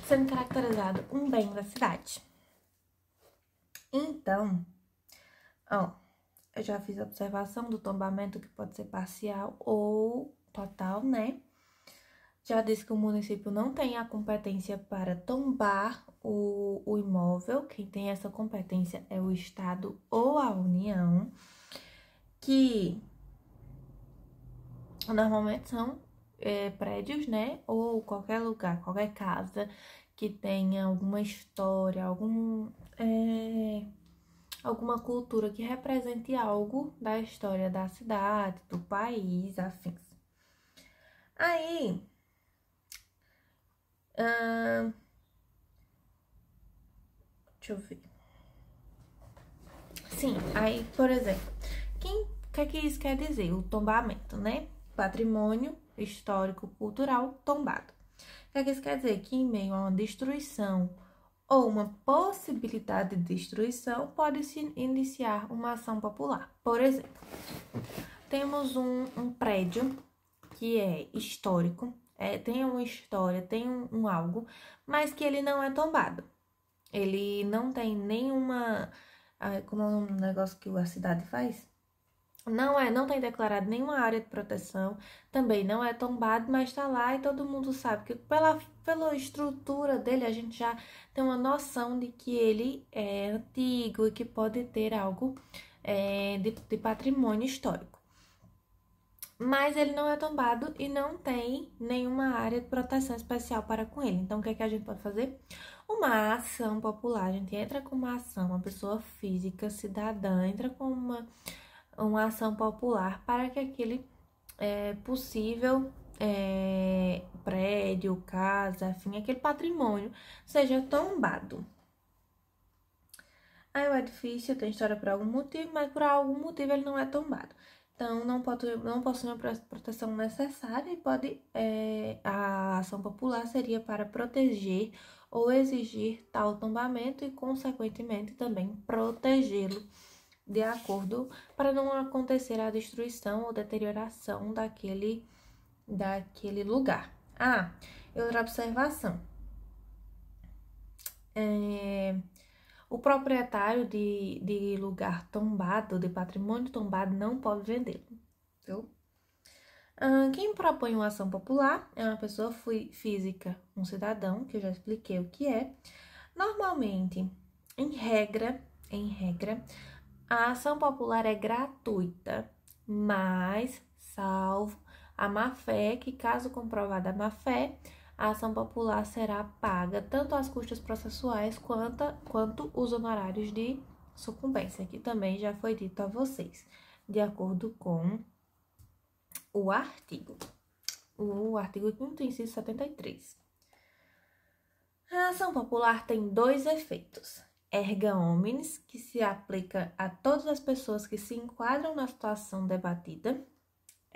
sendo caracterizado um bem da cidade. Então, ó, eu já fiz a observação do tombamento, que pode ser parcial ou total, né? Já disse que o município não tem a competência para tombar o imóvel. Quem tem essa competência é o Estado ou a União, que normalmente são prédios, né? Ou qualquer lugar, qualquer casa que tenha alguma história, alguma cultura que represente algo da história da cidade, do país, afins. Aí, deixa eu ver. Sim, aí, por exemplo, o que é que isso quer dizer? O tombamento, né? Patrimônio histórico cultural tombado. O que é que isso quer dizer? Que em meio a uma destruição ou uma possibilidade de destruição, pode-se iniciar uma ação popular. Por exemplo, temos um prédio que é histórico, tem uma história, tem um algo, mas que ele não é tombado. Ele não tem nenhuma... como é um negócio que a cidade faz? Não tem declarado nenhuma área de proteção, também não é tombado, mas está lá e todo mundo sabe que pela estrutura dele a gente já tem uma noção de que ele é antigo e que pode ter algo de patrimônio histórico. Mas ele não é tombado e não tem nenhuma área de proteção especial para com ele. Então, o que é que a gente pode fazer? Uma ação popular. A gente entra com uma ação, uma pessoa física, cidadã, entra com uma ação popular para que aquele possível prédio, casa, enfim, aquele patrimônio seja tombado. Aí o edifício tem história por algum motivo, mas por algum motivo ele não é tombado. Então, não possui uma proteção necessária e a ação popular seria para proteger ou exigir tal tombamento e, consequentemente, também protegê-lo de acordo para não acontecer a destruição ou deterioração daquele lugar. Outra observação. O proprietário de lugar tombado, de patrimônio tombado, não pode vendê-lo. Viu? Quem propõe uma ação popular é uma pessoa física, um cidadão, que eu já expliquei o que é. Normalmente, em regra, a ação popular é gratuita, mas salvo a má-fé, que caso comprovada a má-fé, a ação popular será paga tanto as custas processuais quanto os honorários de sucumbência, que também já foi dito a vocês, de acordo com o artigo 5º, inciso 73. A ação popular tem 2 efeitos. Erga omnes, que se aplica a todas as pessoas que se enquadram na situação debatida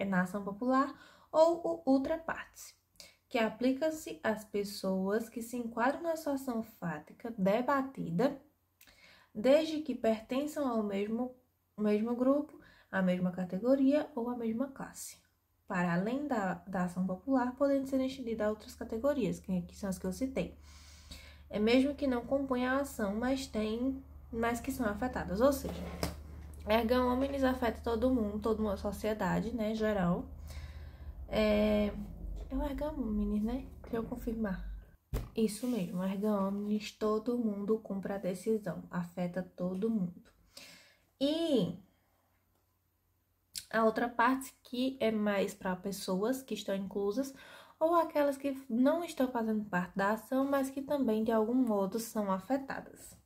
na ação popular, ou o ultra partes, que aplica-se às pessoas que se enquadram na situação fática debatida, desde que pertençam ao mesmo grupo, à mesma categoria ou à mesma classe. Para além da ação popular, podendo ser estendida a outras categorias, que são as que eu citei. Mesmo que não componham a ação, mas que são afetadas. Ou seja, erga omnes afeta todo mundo, toda uma sociedade, né, geral. É o erga omnes, né? Deixa eu confirmar. Isso mesmo, erga omnes, todo mundo cumpre a decisão, afeta todo mundo. E a outra parte que é mais para pessoas que estão inclusas ou aquelas que não estão fazendo parte da ação, mas que também de algum modo são afetadas.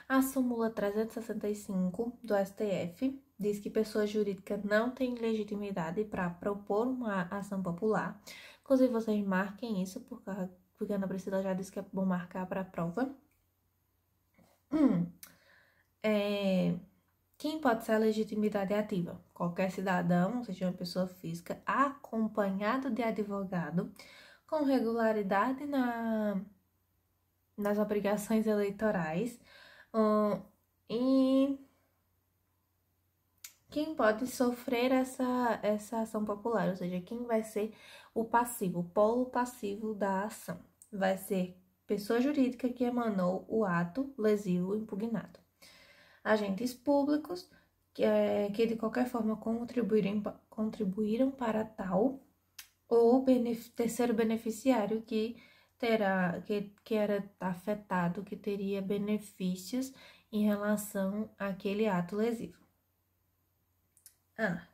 A súmula 365 do STF diz que pessoa jurídica não tem legitimidade para propor uma ação popular. Inclusive, vocês marquem isso, porque a Ana Priscila já disse que é bom marcar para a prova. Quem pode ser a legitimidade ativa? Qualquer cidadão, ou seja, uma pessoa física, acompanhado de advogado, com regularidade nas obrigações eleitorais. E quem pode sofrer essa ação popular, ou seja, quem vai ser o passivo, o polo passivo da ação. vai ser pessoa jurídica que emanou o ato lesivo impugnado. Agentes públicos que de qualquer forma contribuíram para tal, ou terceiro beneficiário que era afetado, que teria benefícios em relação àquele ato lesivo.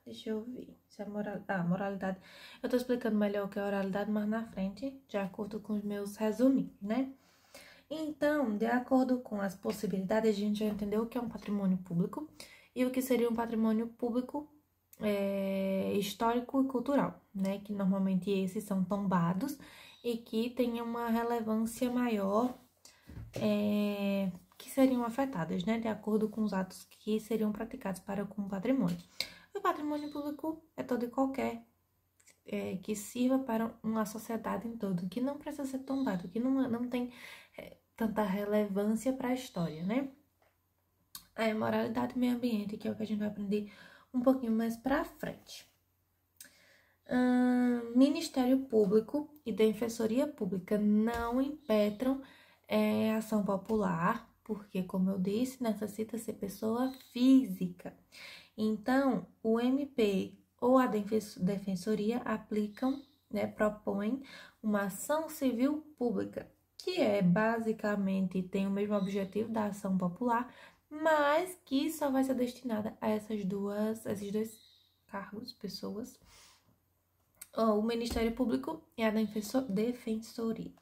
Deixa eu ver. Se a moralidade. Eu tô explicando melhor o que é a oralidade mais na frente, de acordo com os meus resuminhos, né? Então, de acordo com as possibilidades, a gente já entendeu o que é um patrimônio público e o que seria um patrimônio público histórico e cultural, né? Que normalmente esses são tombados e que têm uma relevância maior, que seriam afetadas, né? De acordo com os atos que seriam praticados para com o patrimônio. O patrimônio público é todo e qualquer que sirva para uma sociedade em todo, que não precisa ser tombado, que não tem tanta relevância para a história, né? A moralidade e meio ambiente, que é o que a gente vai aprender um pouquinho mais para frente. Ministério Público e Defensoria Pública não impetram ação popular, porque, como eu disse, necessita ser pessoa física. Então, o MP ou a Defensoria aplicam, propõem uma ação civil pública, que basicamente tem o mesmo objetivo da ação popular, mas que só vai ser destinada a esses dois cargos, pessoas, o Ministério Público e a Defensoria.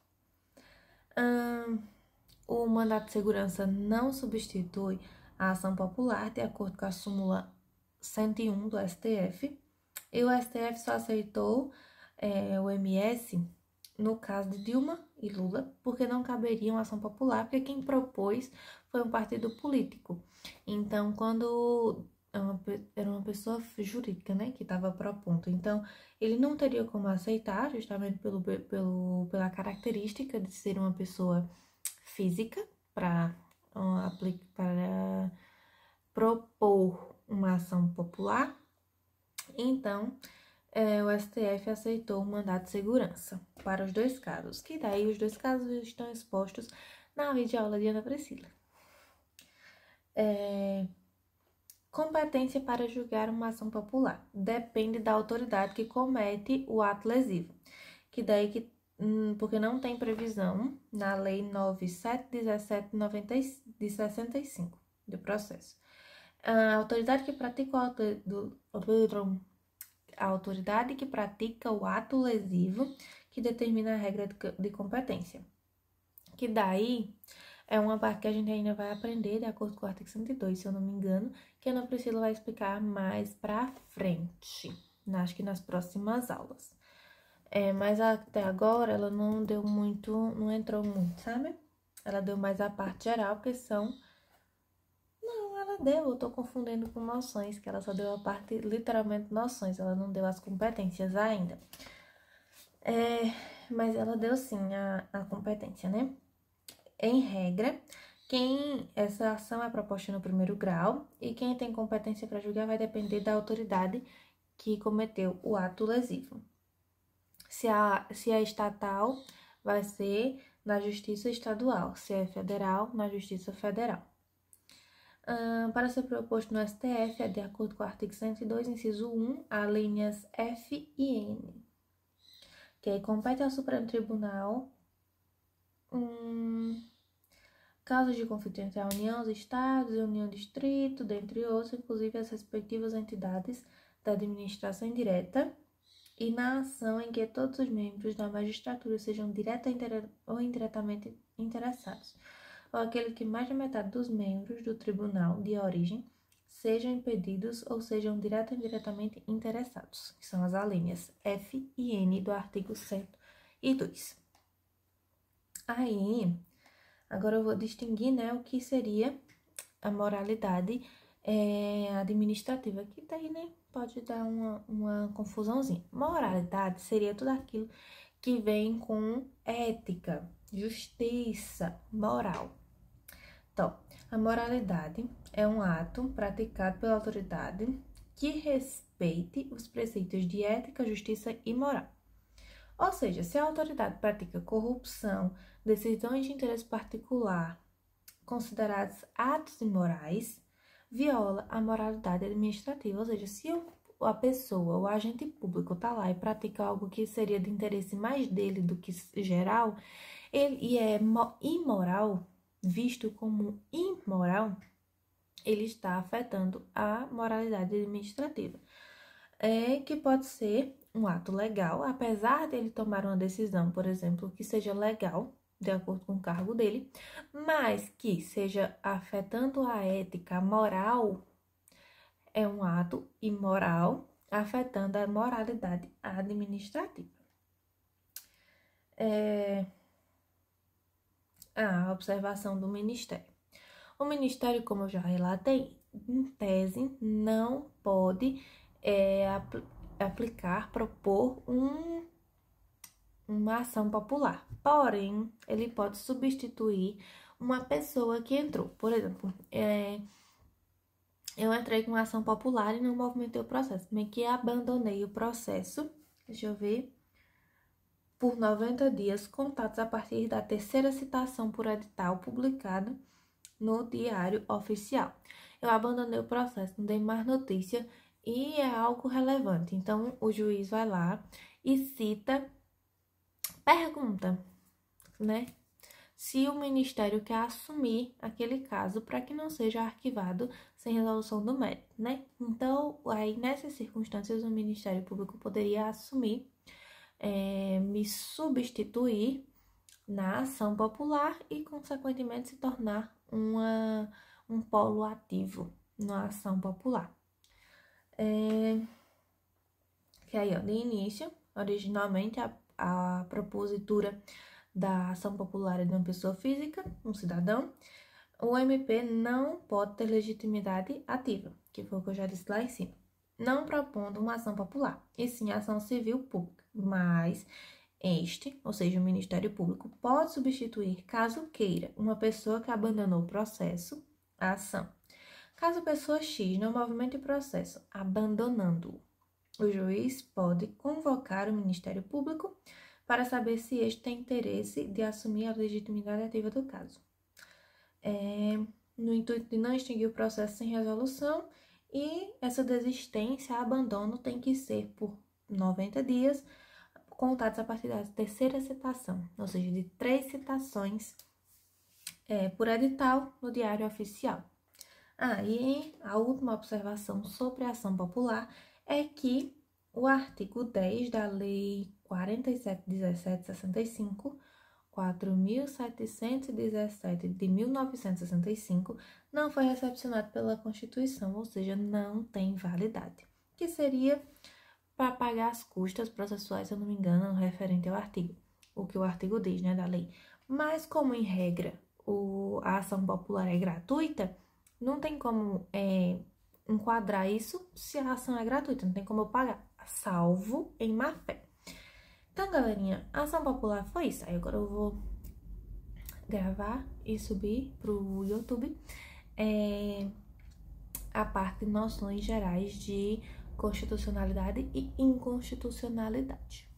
O mandato de segurança não substitui a ação popular, de acordo com a súmula 101 do STF, e o STF só aceitou o MS no caso de Dilma e Lula, porque não caberia uma ação popular, porque quem propôs foi um partido político. Então, quando era uma pessoa jurídica, né, que estava propondo, então ele não teria como aceitar, justamente pela característica de ser uma pessoa física, para propor uma ação popular. Então, o STF aceitou o mandato de segurança para os dois casos, que daí os dois casos estão expostos na videoaula de Ana Priscila. Competência para julgar uma ação popular depende da autoridade que comete o ato lesivo, porque não tem previsão na Lei 9.717 de 65 do processo. A autoridade que pratica o ato lesivo que determina a regra de competência. Que daí é uma parte que a gente ainda vai aprender de acordo com o artigo 102, se eu não me engano, que a Ana Priscila vai explicar mais pra frente, acho que nas próximas aulas. Mas até agora ela não entrou muito, sabe? Ela deu mais a parte geral, porque eu tô confundindo com noções, que ela só deu a parte, literalmente, noções, ela não deu as competências ainda. Mas ela deu sim a competência, né? Em regra, essa ação é proposta no primeiro grau e quem tem competência para julgar vai depender da autoridade que cometeu o ato lesivo. Se é estatal, vai ser na Justiça Estadual. Se é federal, na Justiça Federal. Para ser proposto no STF, de acordo com o artigo 102, inciso 1, as linhas F e N, que compete ao Supremo Tribunal casos de conflito entre a União, os Estados e a União Distrito, dentre outros, inclusive as respectivas entidades da administração indireta, e na ação em que todos os membros da magistratura sejam direta ou indiretamente interessados, ou aquele que mais da metade dos membros do tribunal de origem sejam impedidos ou sejam direta ou indiretamente interessados, que são as alíneas F e N do artigo 102. Aí, agora eu vou distinguir, o que seria a moralidade administrativa, que daí, pode dar uma confusãozinha. Moralidade seria tudo aquilo que vem com ética, justiça, moral. Então, a moralidade é um ato praticado pela autoridade que respeite os preceitos de ética, justiça e moral. Ou seja, se a autoridade pratica corrupção, decisões de interesse particular, considerados atos imorais, viola a moralidade administrativa. Ou seja, se a pessoa, o agente público está lá e pratica algo que seria de interesse mais dele do que geral, ele é imoral, visto como imoral, ele está afetando a moralidade administrativa. Que pode ser um ato legal, apesar dele tomar uma decisão, por exemplo, que seja legal, de acordo com o cargo dele, mas que seja afetando a ética, a moral, é um ato imoral, afetando a moralidade administrativa. A observação do Ministério. O Ministério, como eu já relatei, em tese, não pode propor uma ação popular. Porém, ele pode substituir uma pessoa que entrou. Por exemplo, eu entrei com uma ação popular e não movimentei o processo. Meio que abandonei o processo, deixa eu ver, por 90 dias, contados a partir da terceira citação por edital publicado no Diário Oficial. Eu abandonei o processo, não dei mais notícia e é algo relevante. Então, o juiz vai lá e cita, pergunta, né? Se o Ministério quer assumir aquele caso para que não seja arquivado sem resolução do mérito, né? Então, aí nessas circunstâncias, o Ministério Público poderia assumir, me substituir na ação popular e, consequentemente, se tornar um polo ativo na ação popular. Que aí, ó, de início, originalmente, a propositura da ação popular é de uma pessoa física, um cidadão. O MP não pode ter legitimidade ativa, que foi o que eu já disse lá em cima, não propondo uma ação popular, e sim ação civil pública, mas ou seja, o Ministério Público, pode substituir, caso queira, uma pessoa que abandonou o processo, a ação. Caso a pessoa X não movimente o processo, abandonando-o, o juiz pode convocar o Ministério Público para saber se este tem interesse de assumir a legitimidade ativa do caso, no intuito de não extinguir o processo sem resolução, e essa desistência, abandono, tem que ser por 90 dias, contados a partir da terceira citação, ou seja, de 3 citações por edital no Diário Oficial. E a última observação sobre a ação popular é que o artigo 10 da Lei 47.1765, 4.717 de 1965, não foi recepcionado pela Constituição, ou seja, não tem validade, que seria para pagar as custas processuais, se eu não me engano, referente ao artigo, o que o artigo diz, né, da lei. Mas, como em regra, a ação popular é gratuita, não tem como enquadrar isso se a ação é gratuita, não tem como eu pagar, salvo em má fé. Então, galerinha, a ação popular foi isso. Aí agora eu vou gravar e subir pro YouTube a parte de noções gerais de constitucionalidade e inconstitucionalidade.